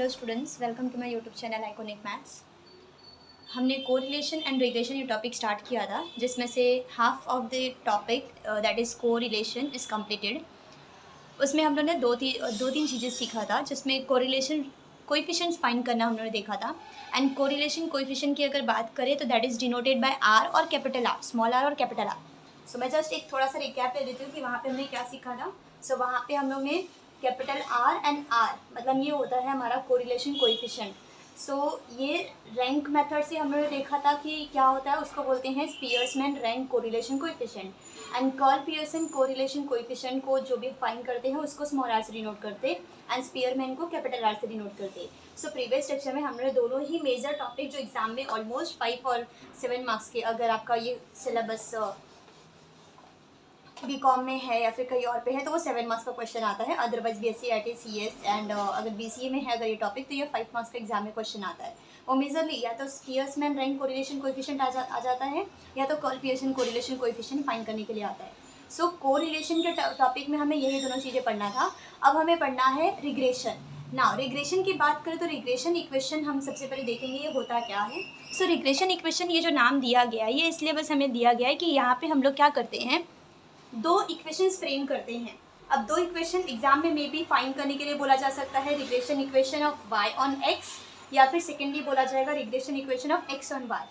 Hello students, welcome to my YouTube channel iconic maths. हमने correlation and regression ये topic start किया था, जिसमें से half of the topic that is correlation is completed. उसमें हम लोगों ने दो तीन चीज़ें सीखा था, जिसमें कोरिलेशन कोएफिशिएंट्स फाइंड करना हम लोगों ने देखा था। एंड कोरिलेशन कोएफिशिएंट की अगर बात करें तो that is denoted by r और कैपिटल आर, स्मॉल आर और कैपिटल आर। सो मैं जस्ट एक थोड़ा सा रिकैप ले देती हूँ कि वहाँ पे हमने क्या सीखा था। सो वहाँ पे हम लोग ने कैपिटल आर एंड आर मतलब ये होता है हमारा कोरिलेशन कोएफिशिएंट। सो ये रैंक मेथड से हम लोगों ने देखा था कि क्या होता है, उसको बोलते हैं Spearsman rank correlation coefficient. And Karl Pearson correlation coefficient को जो भी फाइंड करते हैं उसको स्मॉल आर से डिनोट करते एंड स्पीयरमैन को कैपिटल आर से डिनोट करते। सो प्रीवियस लेक्चर में हमने दोनों ही मेजर टॉपिक जो एग्जाम में ऑलमोस्ट 5 और 7 मार्क्स के, अगर आपका ये सिलेबस बीकॉम में है या फिर कहीं और पे है तो वो 7 मार्क्स का क्वेश्चन आता है। Otherwise BSc IT CS and अगर बीसीए में है अगर ये टॉपिक तो ये 5 मार्क्स का एग्जाम में क्वेश्चन आता है। वो मेजरली या तो स्पीयर्समैन रैंक कोरिलेशन कोएफिशिएंट आ जाता है या तो curl Pearson correlation coefficient find करने के लिए आता है। सो कोरिलेशन के टॉपिक में हमें यही दोनों चीज़ें पढ़ना था। अब हमें पढ़ना है रिग्रेशन। नाउ रिग्रेशन की बात करें तो रिग्रेशन इक्वेशन हम सबसे पहले देखेंगे ये होता क्या है। सो रिग्रेशन इक्वेशन ये जो नाम दिया गया है ये इसलिए बस हमें दिया गया है कि यहाँ पे हम लोग क्या करते हैं, दो इक्वेशंस फ्रेम करते हैं। अब दो इक्वेशन एग्जाम में मे बी फाइंड करने के लिए बोला जा सकता है regression equation of y on x, या फिर सेकेंडली बोला जाएगा regression equation of x on y।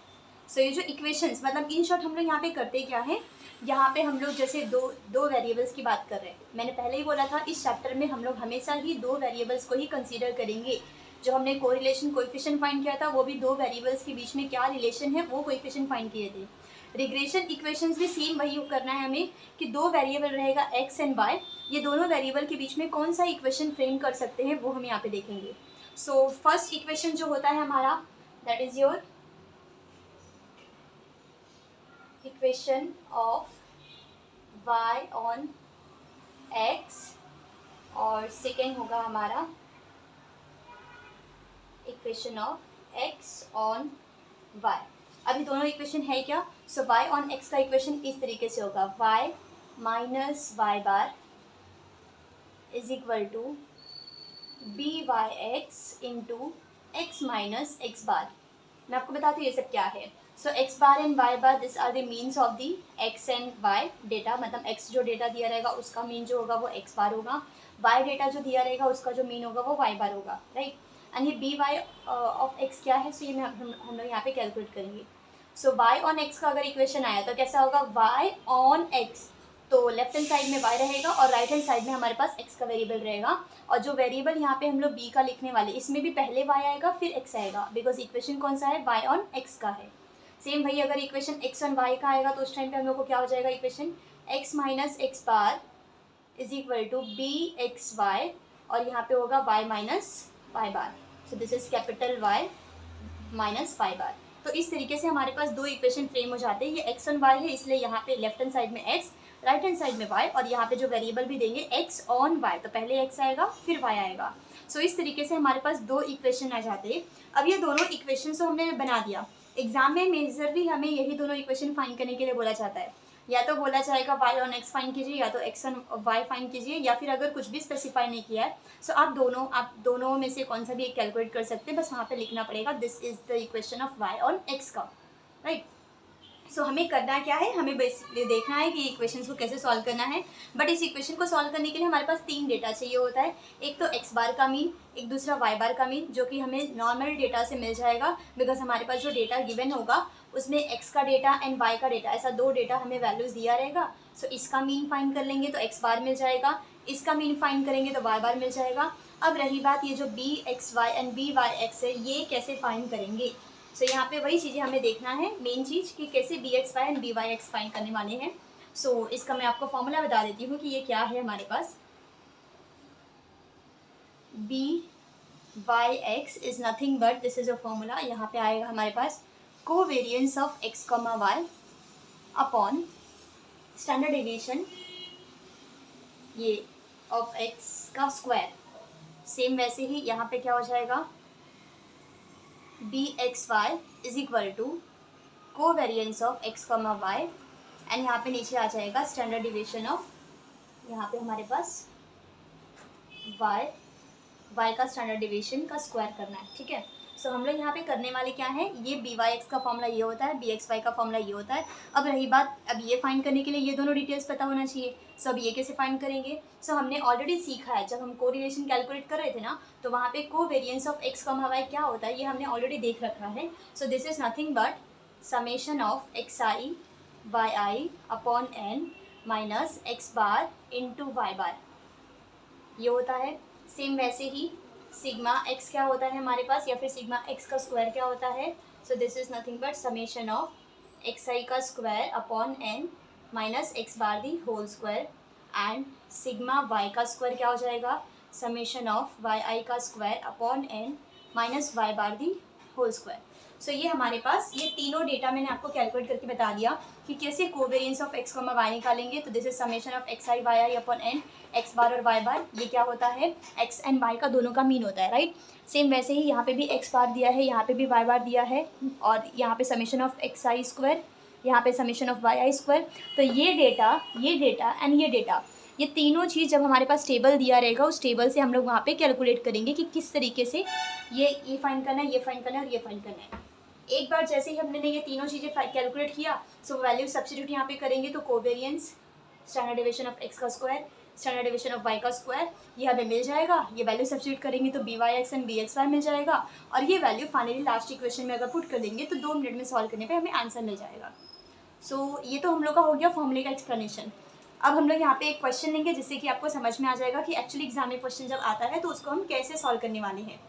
सो ये जो इक्वेशंस मतलब इन शॉर्ट हम लोग यहाँ पे करते क्या है, यहाँ पे हम लोग जैसे दो वेरिएबल्स की बात कर रहे हैं। मैंने पहले ही बोला था इस चैप्टर में हम लोग हमेशा ही दो वेरिएबल्स को ही कंसीडर करेंगे। जो हमने कोरिलेशन कोएफिशिएंट फाइंड किया था वो भी दो वेरिएबल्स के बीच में क्या रिलेशन है वो कोएफिशिएंट फाइंड किए थे। रिग्रेशन इक्वेशंस भी सेम वही करना है हमें कि दो वेरिएबल रहेगा x एंड y, ये दोनों वेरिएबल के बीच में कौन सा इक्वेशन फ्रेम कर सकते हैं वो हम यहाँ पे देखेंगे। सो फर्स्ट इक्वेशन जो होता है हमारा that is your equation of y on x और सेकेंड होगा हमारा equation of x on y। अभी दोनों इक्वेशन है क्या। सो y ऑन x का इक्वेशन इस तरीके से होगा y minus Y bar is equal to B Y X into X minus x bar. मैं आपको बताती हूँ ये सब क्या है। So x bar and Y bar this are the means of the x and y data, मतलब x जो डेटा दिया रहेगा उसका मीन जो होगा वो एक्स बार होगा, वाई डेटा जो दिया रहेगा उसका जो मीन होगा वो वाई बार होगा, राइट। एंड ये बी वाई ऑफ एक्स क्या है, सो ये हम लोग यहाँ पे कैलकुलेट करेंगे। सो y ऑन x का अगर इक्वेशन आया तो कैसा होगा y ऑन x, तो लेफ्ट हैंड साइड में y रहेगा और राइट हैंड साइड में हमारे पास x का वेरिएबल रहेगा। और जो वेरिएबल यहाँ पे हम लोग b का लिखने वाले इसमें भी पहले y आएगा फिर x आएगा, बिकॉज इक्वेशन कौन सा है y ऑन x का है। सेम वही अगर इक्वेशन x ऑन y का आएगा तो उस टाइम पे हम लोग को क्या हो जाएगा equation x minus x bar is equal to B x Y और यहाँ पे होगा y minus Y bar. So this is capital Y minus Y bar. तो इस तरीके से हमारे पास दो इक्वेशन फ्रेम हो जाते हैं। ये x ऑन y है इसलिए यहाँ पे लेफ्ट हैंड साइड में x, राइट हैंड साइड में y, और यहाँ पे जो वेरिएबल भी देंगे x ऑन y, तो पहले x आएगा फिर y आएगा। सो इस तरीके से हमारे पास दो इक्वेशन आ जाते हैं। अब ये दोनों इक्वेशन को हमने बना दिया। एग्जाम में मेजरली हमें यही दोनों इक्वेशन फाइंड करने के लिए बोला जाता है। या तो बोला जाएगा y ऑन x फाइंड कीजिए या तो x ऑन y फाइंड कीजिए, या फिर अगर कुछ भी स्पेसिफाई नहीं किया है सो आप दोनों में से कौन सा भी एक कैलकुलेट कर सकते हैं। बस वहाँ पे लिखना पड़ेगा this is the equation of y on x का, राइट। सो हमें करना क्या है, हमें बेसिकली देखना है कि इक्वेशंस को कैसे सॉल्व करना है। बट इस इक्वेशन को सॉल्व करने के लिए हमारे पास तीन डेटा चाहिए होता है। एक तो x बार का मीन, एक दूसरा y बार का मीन, जो कि हमें नॉर्मल डेटा से मिल जाएगा बिकॉज हमारे पास जो डेटा गिवन होगा उसमें x का डेटा एंड y का डेटा, ऐसा दो डेटा हमें वैल्यूज़ दिया रहेगा। सो इसका मीन फाइंड कर लेंगे तो x बार मिल जाएगा, इसका मीन फाइंड करेंगे तो y बार मिल जाएगा। अब रही बात ये जो b x y and b Y x है ये कैसे फाइंड करेंगे। सो यहाँ पे वही चीज़ें हमें देखना है, मेन चीज़ कि कैसे b x y and b Y x find करने वाले हैं। सो इसका मैं आपको फॉर्मूला बता देती हूँ कि ये क्या है हमारे पास। B Y X is nothing but this is a formula. यहाँ पे आएगा हमारे पास covariance of x comma Y upon standard deviation ये ऑफ एक्स का स्क्वायर। सेम वैसे ही यहाँ पे क्या हो जाएगा B x Y is equal to covariance of x comma Y and यहाँ पे नीचे आ जाएगा स्टैंडर्ड डेविएशन ऑफ, यहाँ पे हमारे पास y y का स्टैंडर्ड डिवीजन का स्क्वायर करना है, ठीक है। सो हम लोग यहाँ पे करने वाले क्या है, ये बी वाई एक्स का फॉर्मूला ये होता है, बी एक्स वाई का फॉर्मूला ये होता है। अब रही बात, अब ये फाइंड करने के लिए ये दोनों डिटेल्स पता होना चाहिए। सो अब ये कैसे फाइंड करेंगे, सो हमने ऑलरेडी सीखा है, जब हम कोरिलेशन कैलकुलेट कर रहे थे ना, तो वहाँ पे covariance of x comma Y क्या होता है ये हमने ऑलरेडी देख रखा है। So this is nothing but summation of x I Y I upon N minus x bar into Y bar, ये होता है। सेम वैसे ही सिग्मा एक्स क्या होता है हमारे पास, या फिर सिग्मा एक्स का स्क्वायर क्या होता है, so this is nothing but summation of x आई का square upon N minus x bar the whole square, and sigma Y का स्क्वायर क्या हो जाएगा, समेशन ऑफ वाई आई का square upon N minus Y bar the whole square. So ये हमारे पास ये तीनों डेटा मैंने आपको कैलकुलेट करके बता दिया कि कैसे covariance of x comma Y निकालेंगे। तो this is summation of x I Y I upon N, X bar और वाई बार ये क्या होता है, एक्स एंड वाई का दोनों का मीन होता है, राइट। सेम वैसे ही यहाँ पे भी एक्स बार दिया है, यहाँ पे भी वाई बार दिया है, और यहाँ पे summation of x i square, यहाँ पे summation of Y i square. तो ये डेटा एंड ये डेटा, ये तीनों चीज़ जब हमारे पास टेबल दिया रहेगा, उस टेबल से हम लोग वहाँ पे कैलकुलेट करेंगे कि किस तरीके से ये फाइंड करना है, ये फाइंड करना है और ये फाइंड करना है। एक बार जैसे ही हमने ये तीनों चीज़ें कैलकुलेट किया, सो वैल्यू सब्स्टिट्यूट यहाँ पे करेंगे, तो covariance, standard deviation of x का square, standard deviation of y का स्क्वायर, ये हमें मिल जाएगा। ये वैल्यू सब्स्टिट्यूट करेंगे तो b Y x and b x y मिल जाएगा, और ये वैल्यू फाइनली लास्ट इक्वेशन में अगर पुट कर देंगे तो 2 मिनट में सॉल्व करने पे हमें आंसर मिल जाएगा। सो ये तो हम लोग का हो गया फॉर्मूले का एक्सप्लेनेशन। अब हम लोग यहाँ पे एक क्वेश्चन लेंगे जिससे कि आपको समझ में आ जाएगा कि एक्चुअली एग्जाम में क्वेश्चन जब आता है तो उसको हम कैसे सॉल्व करने वाले हैं।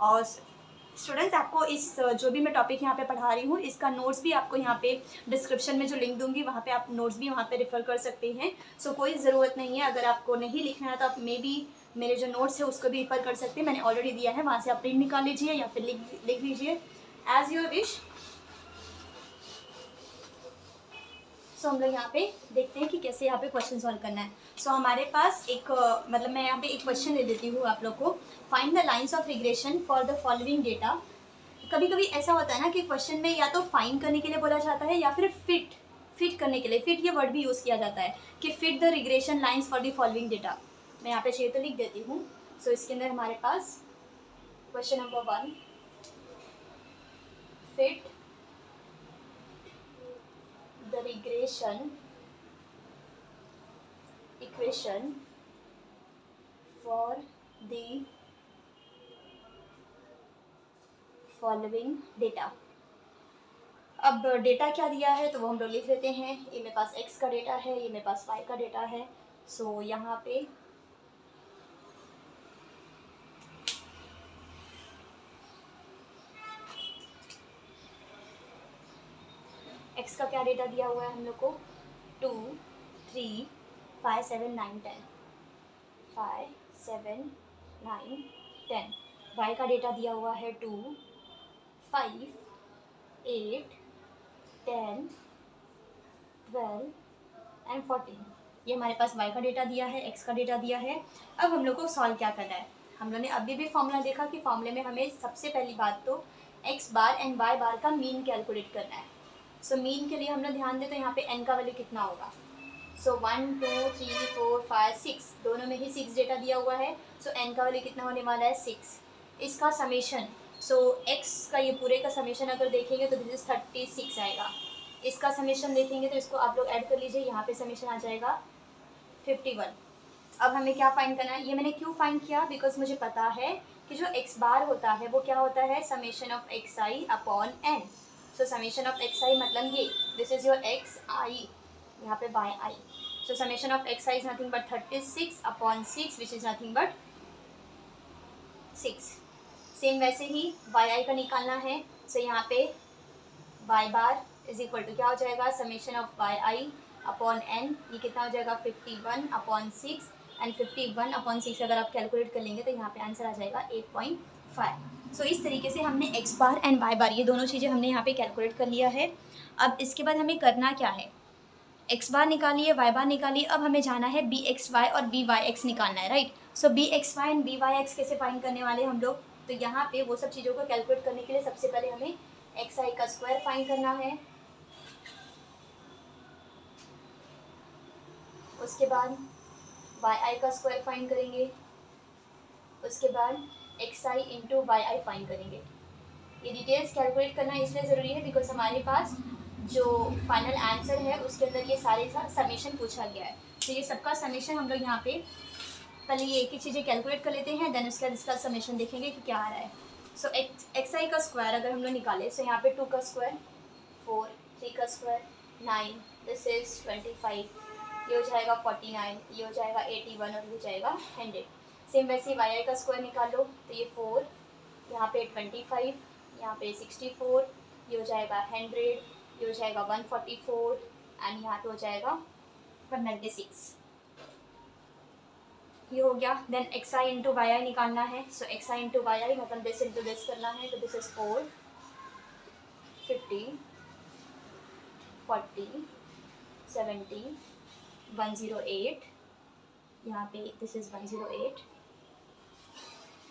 और स्टूडेंट्स, आपको इस जो भी मैं टॉपिक यहाँ पे पढ़ा रही हूँ, इसका नोट्स भी आपको यहाँ पे डिस्क्रिप्शन में जो लिंक दूंगी वहाँ पे आप नोट्स भी वहाँ पे रेफर कर सकते हैं। सो कोई ज़रूरत नहीं है, अगर आपको नहीं लिखना है तो आप मे बी मेरे जो नोट्स है उसको भी रेफर कर सकते हैं, मैंने ऑलरेडी दिया है, वहाँ से आप प्रिंट निकाल लीजिए या फिर लिख लीजिए, एज योर विश। सो हम लोग यहाँ पे देखते हैं कि कैसे यहाँ पे क्वेश्चन सॉल्व करना है। सो हमारे पास एक मतलब मैं यहाँ पे एक क्वेश्चन ले देती हूँ आप लोग को। Find the lines of regression for the following data. कभी कभी ऐसा होता है ना कि क्वेश्चन में या तो फाइंड करने के लिए बोला जाता है या फिर फिट करने के लिए, फिट ये वर्ड भी यूज़ किया जाता है कि fit the regression lines for the following data. मैं यहाँ पे चाहिए तो लिख देती हूँ। सो इसके अंदर हमारे पास question number 1, fit the regression equation for the following data। अब डेटा क्या दिया है तो वो हम लोग लिख लेते हैं। ये मेरे पास x का डेटा है, ये मेरे पास y का डेटा है। सो यहाँ पे x का क्या डेटा दिया हुआ है हम लोग को, 2, 3, 5, 7, 9, 10, 5, 7, 9, 10। y का डेटा दिया हुआ है 2, 5, 8, 10, 12 एंड 14। ये हमारे पास y का डेटा दिया है, x का डेटा दिया है। अब हम लोग को सॉल्व क्या करना है, हम लोग ने अभी भी फॉर्मूला देखा कि फॉर्मूले में हमें सबसे पहली बात तो x बार एंड y बार का मीन कैलकुलेट करना है। सो मीन के लिए हम लोग ध्यान दें तो यहाँ पे n का वैल्यू कितना होगा। सो 1, 2, 3, 4, 5, 6, दोनों में ही 6 डेटा दिया हुआ है। सो n का वैल्यू कितना होने वाला है 6। इसका समेशन, सो x का ये पूरे का समेशन अगर देखेंगे तो दिस इज 36 आएगा। इसका समेशन देखेंगे तो इसको आप लोग ऐड कर लीजिए, यहाँ पे समेशन आ जाएगा 51। अब हमें क्या फाइंड करना है, ये मैंने क्यों फाइंड किया, बिकॉज मुझे पता है कि जो x बार होता है वो क्या होता है, summation of x i upon n. So summation of x i मतलब ये, this is your x i, यहाँ पे y i. So summation of x i is nothing but 36 upon 6 which is nothing but 6। Same वैसे ही Y आई का निकालना है। So यहाँ पे y bar is equal to क्या हो जाएगा, summation of Y I upon n, ये कितना हो जाएगा 51 अपॉन 6, एंड 51 अपॉन 6 अगर आप कैलकुलेट कर लेंगे तो यहाँ पे आंसर आ जाएगा 8.5। सो इस तरीके से हमने x बार एंड y बार ये दोनों चीज़ें हमने यहाँ पे कैलकुलेट कर लिया है। अब इसके बाद हमें करना क्या है, x बार निकालिए, y बार निकालिए, अब हमें जाना है बी एक्स वाई और बी वाई एक्स निकालना है, right. So b x y and b Y x कैसे फाइंड करने वाले हम लोग, तो यहाँ पे वो सब चीज़ों को कैलकुलेट करने के लिए सबसे पहले हमें एक्स आई का स्क्वायर फाइंड करना है, उसके बाद वाई आई का स्क्वायर फाइंड करेंगे, उसके बाद x i into y i find करेंगे। ये डिटेल्स कैलकुलेट करना इसलिए ज़रूरी है बिकॉज हमारे पास जो फाइनल आंसर है उसके अंदर ये सारे समीशन पूछा गया है। तो ये सबका समीशन हम लोग यहाँ पे पहले ये एक ही चीज़ें कैलकुलेट कर लेते हैं, देन उसके बाद इसका समीशन देखेंगे कि क्या आ रहा है। सो एक्स आई का स्क्वायर अगर हम लोग निकालें, सो यहाँ पे 2 का स्क्वायर 4, 3 का स्क्वायर 9, दिस इज 25, ये हो जाएगा 49, ये हो जाएगा 81 और ये हो जाएगा 100। सेम वैसे वाई आई का स्क्वायर निकाल लो, तो ये 4, यहाँ पे 25, यहाँ पे 64, ये हो जाएगा 100, ये हो जाएगा 144 एंड यहाँ पे हो जाएगा 196। ये हो गया। Then x i into y आई निकालना है। So x i into y आई मतलब दिस इंटू दिस करना है, तो दिस इज 4, 50, 40, 70, 108, यहाँ पे दिस इज 108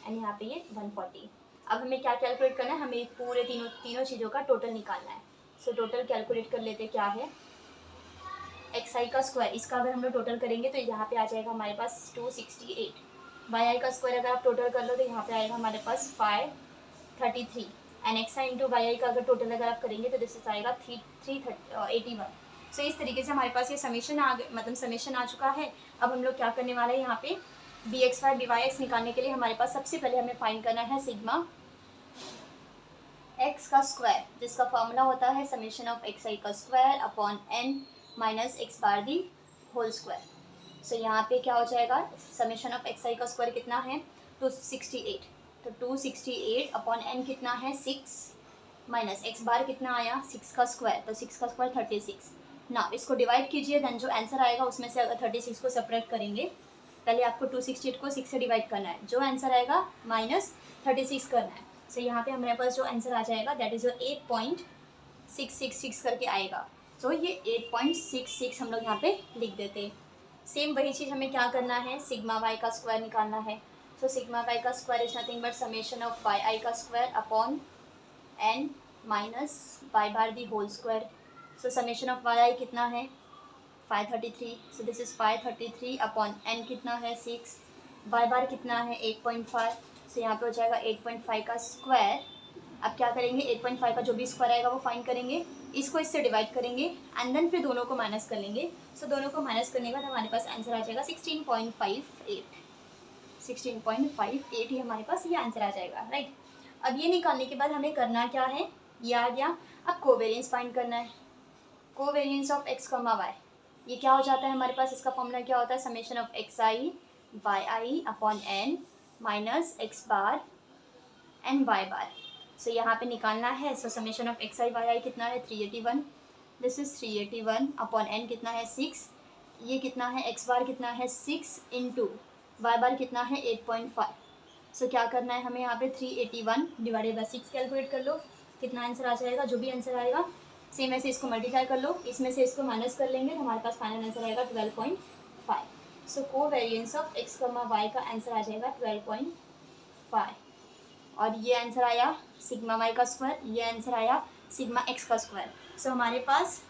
एंड यहाँ पे ये 140। अब हमें क्या कैलकुलेट करना है, हमें पूरे तीनों चीज़ों का टोटल निकालना है। सो टोटल कैलकुलेट कर लेते क्या है, एक्स आई का स्क्वायर, इसका अगर हम लोग टोटल करेंगे तो यहाँ पे आ जाएगा हमारे पास 268। वाई आई का स्क्वायर अगर आप टोटल कर लो तो यहाँ पे आएगा हमारे पास 533 and x i into y आई का अगर टोटल अगर आप करेंगे तो दिस आएगा 381। सो इस तरीके से हमारे पास ये समीशन समीशन आ चुका है। अब हम लोग क्या करने वाले हैं, यहाँ पे b x y b Y x निकालने के लिए हमारे पास सबसे पहले हमें फाइंड करना है सिग्मा एक्स का स्क्वायर, जिसका फॉर्मूला होता है समीशन ऑफ एक्स आई का square upon N minus x bar the whole square. So यहाँ पे क्या हो जाएगा, समीशन ऑफ एक्स आई का स्क्वायर कितना है 268, तो 268 अपॉन एन कितना है 6 माइनस एक्स बार कितना आया 6 का स्क्वायर, तो 6 का स्क्वायर 36। ना इसको डिवाइड कीजिए, देन जो आंसर आएगा उसमें से अगर 36 को सेपरेट करेंगे, पहले आपको 268 को 6 से डिवाइड करना है, जो आंसर आएगा माइनस 36 करना है। सो यहाँ पे हमारे पास जो आंसर आ जाएगा दैट इज़ 8.666 करके आएगा। तो ये 8.66 हम लोग यहाँ पे लिख देते हैं। सेम वही चीज़ हमें क्या करना है, सिग्मा वाई का स्क्वायर निकालना है। सो सिग्मा वाई का square is nothing but summation of Y आई का square upon N minus Y bar the whole square. So summation of Y i कितना है 533, so this is 533 upon n कितना है 6, Y बार कितना है 8.5, सो यहाँ पे हो जाएगा 8.5 का स्क्वायर। अब क्या करेंगे, 8.5 का जो भी स्क्वायर आएगा वो फाइंड करेंगे, इसको इससे डिवाइड करेंगे एंड देन फिर दोनों को माइनस कर लेंगे। सो दोनों को माइनस करने के बाद हमारे पास आंसर आ जाएगा 16.58 ही हमारे पास ये आंसर आ जाएगा, राइट। अब ये निकालने के बाद हमें करना क्या है, ये आ गया। अब कोवेरियंस फाइंड करना है, covariance of x comma y. ये क्या हो जाता है हमारे पास, इसका फॉर्मूला क्या होता है, summation of x I Y I upon N minus x bar and Y bar. So यहाँ पे निकालना है। So summation of x I Y i कितना है 381, दिस इज 381 अपॉन एन कितना है 6, ये कितना है एक्स बार कितना है 6 इंटू वाई बार कितना है 8.5। सो क्या करना है हमें यहाँ पे 381 डिवाइडेड बाई 6 कैलकुलेट कर लो, कितना आंसर आ जाएगा, जो भी आंसर आएगा सेम ऐसे इसको मल्टीप्लाई कर लो, इसमें से इसको माइनस कर लेंगे तो हमारे पास फाइनल आंसर आएगा 12.5। So covariance of x comma y का आंसर आ जाएगा 12.5 और ये आंसर आया सिग्मा वाई का स्क्वायर, ये आंसर आया सिग्मा एक्स का स्क्वायर। सो हमारे पास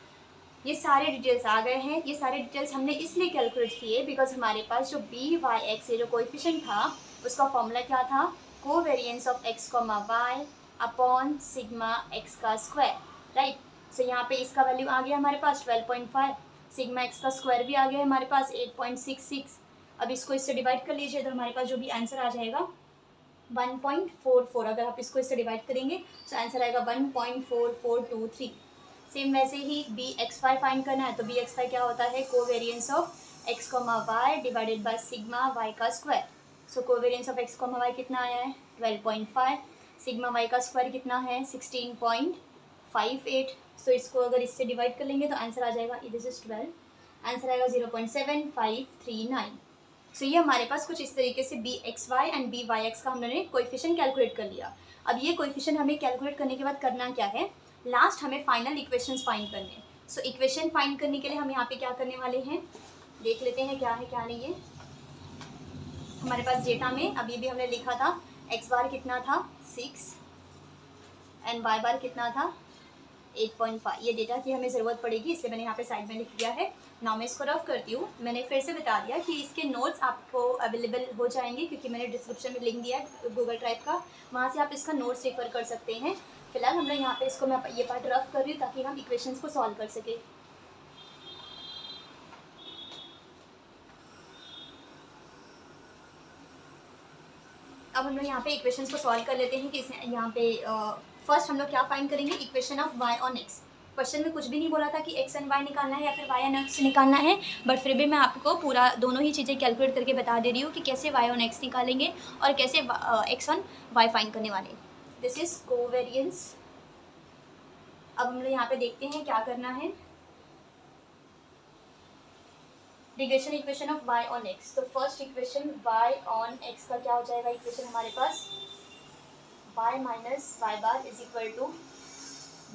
ये सारे डिटेल्स आ गए हैं। ये सारे डिटेल्स हमने इसलिए कैलकुलेट किए बिकॉज हमारे पास जो बी वाई एक्स ये जो कोएफिशिएंट था उसका फॉर्मूला क्या था, covariance of x comma Y upon sigma x का स्क्वायर, राइट। सो यहाँ पे इसका वैल्यू आ गया हमारे पास 12.5, सिग्मा एक्स का स्क्वायर भी आ गया हमारे पास 8.66। अब इसको इससे डिवाइड कर लीजिए तो हमारे पास जो भी आंसर आ जाएगा 1.44। अगर आप इसको इससे डिवाइड करेंगे तो आंसर आएगा 1.4423। सेम वैसे ही बी एक्स वाई फाइंड करना है, तो बी एक्स वाई क्या होता है, covariance of x comma y divided by sigma Y का square. So covariance of x comma y कितना आया है 12.5, सिग्मा वाई का स्क्वायर कितना है 16.58। सो इसको अगर इससे डिवाइड कर लेंगे तो आंसर आ जाएगा, दिस इज 12, आंसर आएगा 0.7539। सो ये हमारे पास कुछ इस तरीके से b x y and b Y x का हमने कोएफिशिएंट कैलकुलेट कर लिया। अब ये कोएफिशिएंट हमें कैलकुलेट करने के बाद करना क्या है, लास्ट हमें फाइनल इक्वेशंस फाइंड करने हैं। सो इक्वेशन फाइंड करने के लिए हम यहाँ पे क्या करने वाले हैं, देख लेते हैं क्या है क्या नहीं है। हमारे पास डेटा में अभी भी हमने लिखा था एक्स बार कितना था 6 एंड वाई बार कितना था 8.5 ये डेटा की हमें ज़रूरत पड़ेगी, इसलिए मैंने यहाँ पे साइड में लिख दिया है। नाउ मैं इसको रफ करती हूँ। मैंने फिर से बता दिया कि इसके नोट्स आपको अवेलेबल हो जाएंगे, क्योंकि मैंने डिस्क्रिप्शन में लिंक दिया है गूगल ड्राइव का, वहाँ से आप इसका नोट्स रेफर कर सकते हैं। फिलहाल हम लोग यहाँ पे इसको मैं ये पार्ट रफ कर रही हूँ ताकि हम इक्वेशंस को सॉल्व कर सकें। अब हम लोग यहाँ पे इक्वेशंस को सॉल्व कर लेते हैं कि यहाँ पे फर्स्ट हम लोग क्या फाइंड करेंगे, equation of y on x। Question में कुछ भी नहीं बोला था कि x एंड y निकालना है या फिर y एंड x निकालना है, बट फिर भी मैं आपको पूरा दोनों ही चीज़ें कैलकुलेट करके बता दे रही हूँ कि कैसे y ऑन x निकालेंगे और कैसे x ऑन y फाइंड करने वाले। This is covariance. अब हम लोग यहाँ पे देखते हैं क्या करना है। Regression equation of y on x। तो first equation y on x का क्या हो जाएगा, इक्वेशन हमारे पास y minus Y bar is equal to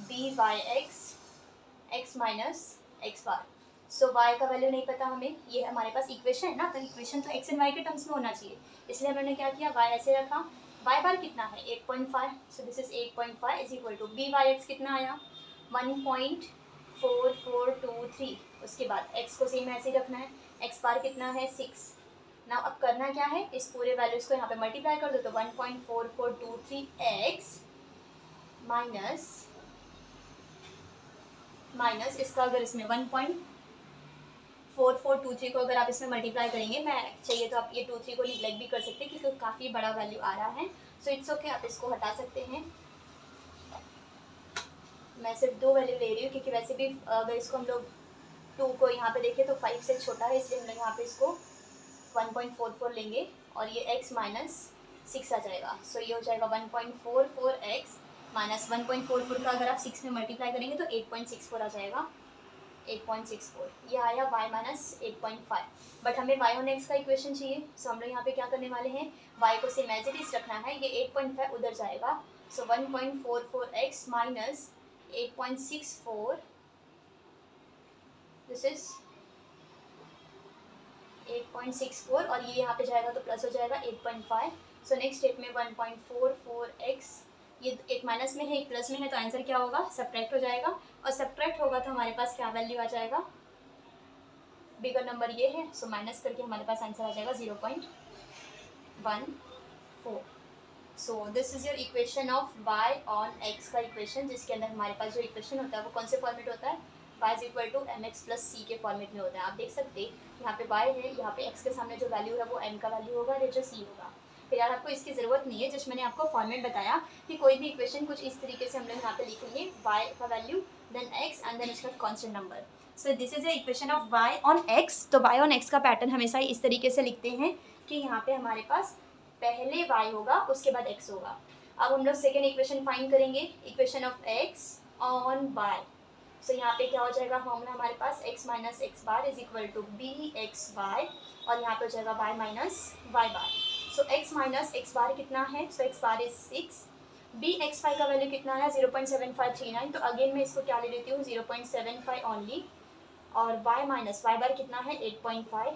B Y x minus x bar. So y का वैल्यू नहीं पता हमें, ये हमारे पास इक्वेशन है ना, तो इक्वेशन तो x एंड y के टर्म्स में होना चाहिए, इसलिए हमने क्या किया, y ऐसे रखा। y बार कितना है 8.5, so this is 8.5 is equal to B Y x कितना आया 1.4423। उसके बाद x को सेम ऐसे ही रखना है, x बार कितना है 6। ना अब करना क्या है, इस पूरे वैल्यूज को यहाँ पे मल्टीप्लाई कर दो तो 1.4423x माइनस इसका अगर इसमें 1.4423 को अगर आप इसमें मल्टीप्लाई करेंगे, मैं चाहिए तो आप ये 23 को निगलेक्ट भी कर सकते हैं क्योंकि काफ़ी बड़ा वैल्यू आ रहा है। सो इट्स ओके, आप इसको हटा सकते हैं। मैं सिर्फ 2 वैल्यू ले रही हूँ क्योंकि वैसे भी अगर इसको हम लोग 2 को यहाँ पे देखें तो 5 से छोटा है, इसलिए हम लोग यहाँ पे इसको 1.44 लेंगे और ये x माइनस 6 आ जाएगा। सो ये हो जाएगा 1.44x माइनस 1.44 का अगर आप 6 में मल्टीप्लाई करेंगे तो 8.64 आ जाएगा, 8.64। ये आया y माइनस 8.5। बट हमें y ऑन x का इक्वेशन चाहिए, सो हम लोग यहाँ पे क्या करने वाले हैं, y को सेम एज इट इज रखना है, ये 8.5 उधर जाएगा। सो 1.44x माइनस 8.64, दिस इज 8.64 और ये यहाँ पे जाएगा तो प्लस हो जाएगा 8.5। सो नेक्स्ट स्टेप में 1.44x, ये एक माइनस में है एक प्लस में है, तो आंसर क्या होगा, सब्ट्रैक्ट हो जाएगा और सब्ट्रैक्ट होगा तो हमारे पास क्या वैल्यू आ जाएगा, बिगर नंबर ये है, सो माइनस करके हमारे पास आंसर आ जाएगा 0.14। सो this is your equation of y on x का इक्वेशन, जिसके अंदर हमारे पास जो इक्वेशन होता है वो कौन से फॉर्मेट होता है, y is equal to mx plus c के फॉर्मेट में होता है। आप देख सकते हैं यहाँ पे y है, यहाँ पे x के सामने जो वैल्यू है वो m का वैल्यू होगा और ये जो c होगा। फिर यार आपको इसकी ज़रूरत नहीं है, जस्ट मैंने आपको फॉर्मेट बताया कि कोई भी इक्वेशन कुछ इस तरीके से हम लोग यहाँ पे लिखेंगे, y का value then x and then उसका constant number. So this is the equation of y on x। तो y ऑन x का पैटर्न हमेशा इस तरीके से लिखते हैं कि यहाँ पे हमारे पास पहले y होगा उसके बाद x होगा। अब हम लोग सेकेंड इक्वेशन फाइंड करेंगे, equation of x on y। सो यहाँ पे क्या हो जाएगा, फॉर्मूला हमारे पास x minus x bar is equal to B x Y और यहाँ पे हो जाएगा y minus Y bar. So x minus x bar कितना है, so x bar is 6, b x y का वैल्यू कितना है 0.7539, तो अगेन मैं इसको क्या ले लेती हूँ 0.75 ओनली, और y माइनस वाई बार कितना है 8.5।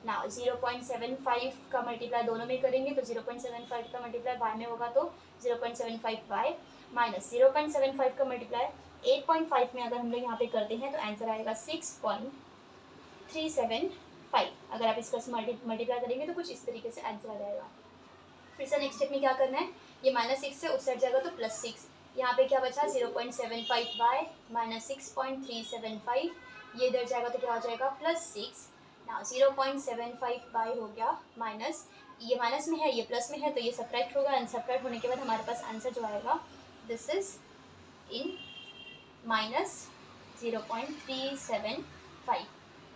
ना 0.75 का मल्टीप्लाई दोनों में करेंगे तो 0.75 का मल्टीप्लाई y में होगा तो 0.75y माइनस 0.75 का मल्टीप्लाई 8.5 में अगर हम लोग यहाँ पे करते हैं तो आंसर आएगा 6.375। अगर आप इसका मल्टीप्लाई करेंगे तो कुछ इस तरीके से आंसर आ जाएगा। फिर से नेक्स्ट स्टेप में क्या करना है, ये -6 से उस साइड जाएगा तो +6, यहाँ पे क्या बचा 0.75y माइनस 6.375, ये इधर जाएगा तो क्या हो जाएगा +6। ना 0.75y हो गया माइनस, ये माइनस में है ये प्लस में है तो ये सब्ट्रैक्ट होगा, एंड सब्ट्रैक्ट होने के बाद हमारे पास आंसर जो आएगा this is in -0.375।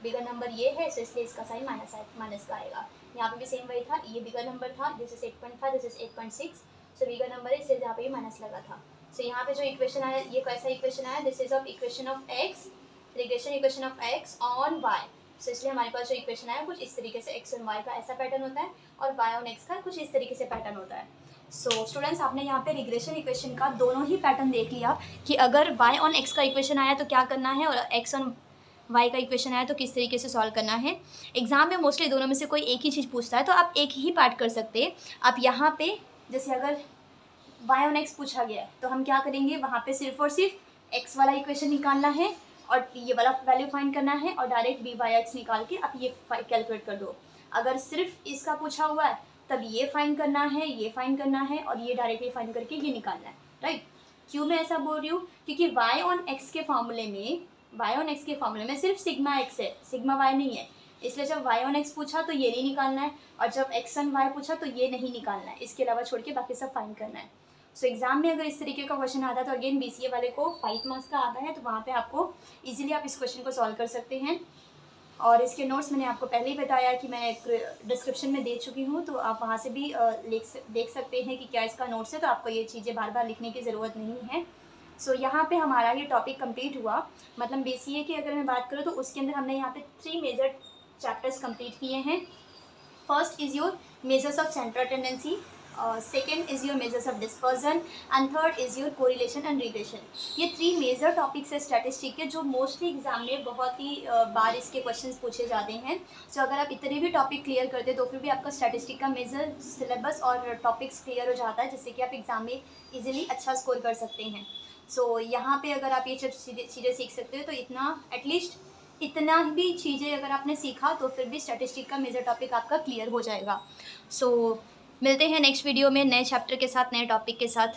Bigger number ये है तो इसलिए इसका साइन माइनस का आएगा। यहाँ पे भी सेम वही था, ये बिगर नंबर था, this is 8.5, this is 8.6, so bigger number है इसलिए यहाँ पे माइनस लगा था। सो यहाँ पे जो इक्वेशन आया ये कैसा इक्वेशन आया, this is of equation of x, regression equation of x on y. So इसलिए हमारे पास जो इक्वेशन आया कुछ इस तरीके से एक्स ऑन वाई का ऐसा पैटर्न होता है और वाई ऑन एक्स का कुछ इस तरीके से पैटर्न होता है। सो स्टूडेंट्स आपने यहाँ पे रिग्रेशन इक्वेशन का दोनों ही पैटर्न देख लिया कि अगर y ऑन x का इक्वेशन आया तो क्या करना है और x ऑन y का इक्वेशन आया तो किस तरीके से सॉल्व करना है। एग्जाम में मोस्टली दोनों में से कोई एक ही चीज़ पूछता है तो आप एक ही पार्ट कर सकते हैं। आप यहाँ पे जैसे अगर y ऑन x पूछा गया है तो हम क्या करेंगे, वहाँ पे सिर्फ और सिर्फ एक्स वाला इक्वेशन निकालना है और ये वाला वैल्यू फाइंड करना है और डायरेक्ट वी बाई एक्स निकाल के आप ये कैलकुलेट कर दो। अगर सिर्फ इसका पूछा हुआ है तब ये फाइंड करना है, ये फाइंड करना है और ये डायरेक्टली फाइंड करके ये निकालना है, राइट। क्यों मैं ऐसा बोल रही हूँ? क्योंकि y ऑन x के फॉर्मूले में सिर्फ सिग्मा x है, सिग्मा y नहीं है। इसलिए जब y ऑन x पूछा तो ये नहीं निकालना है और जब x ऑन y पूछा तो ये नहीं निकालना है, इसके अलावा छोड़ के बाकी सब फाइंड करना है। सो एग्जाम में अगर इस तरीके का क्वेश्चन आता है तो अगेन BCA वाले को 5 मार्क्स का आता है, तो वहाँ पे आपको इजीली आप इस क्वेश्चन को सॉल्व कर सकते हैं। और इसके नोट्स मैंने आपको पहले ही बताया कि मैं डिस्क्रिप्शन में दे चुकी हूँ, तो आप वहाँ से भी देख सकते हैं कि क्या इसका नोट्स है, तो आपको ये चीज़ें बार बार लिखने की ज़रूरत नहीं है। सो यहाँ पे हमारा ये टॉपिक कंप्लीट हुआ। मतलब BCA की अगर मैं बात करूँ तो उसके अंदर हमने यहाँ पे 3 मेजर चैप्टर्स कंप्लीट किए हैं। First is your measures of central tendency, second is your measures of dispersion and third is your correlation and relation. ये 3 मेजर टॉपिक्स है स्टैटिस्टिक के, जो मोस्टली एग्जाम में बहुत ही बार इसके क्वेश्चंस पूछे जाते हैं। सो अगर आप इतने भी टॉपिक क्लियर करते तो फिर भी आपका स्टैटिस्टिक का मेजर सिलेबस और टॉपिक्स क्लियर हो जाता है, जिससे कि आप एग्जाम में ईजिली अच्छा स्कोर कर सकते हैं। सो यहाँ पे अगर आप ये चीज़ें सीख सकते हो तो इतना भी चीज़ें अगर आपने सीखा तो फिर भी स्टैटिस्टिक का मेजर टॉपिक आपका क्लियर हो जाएगा। सो मिलते हैं नेक्स्ट वीडियो में नए चैप्टर के साथ, नए टॉपिक के साथ।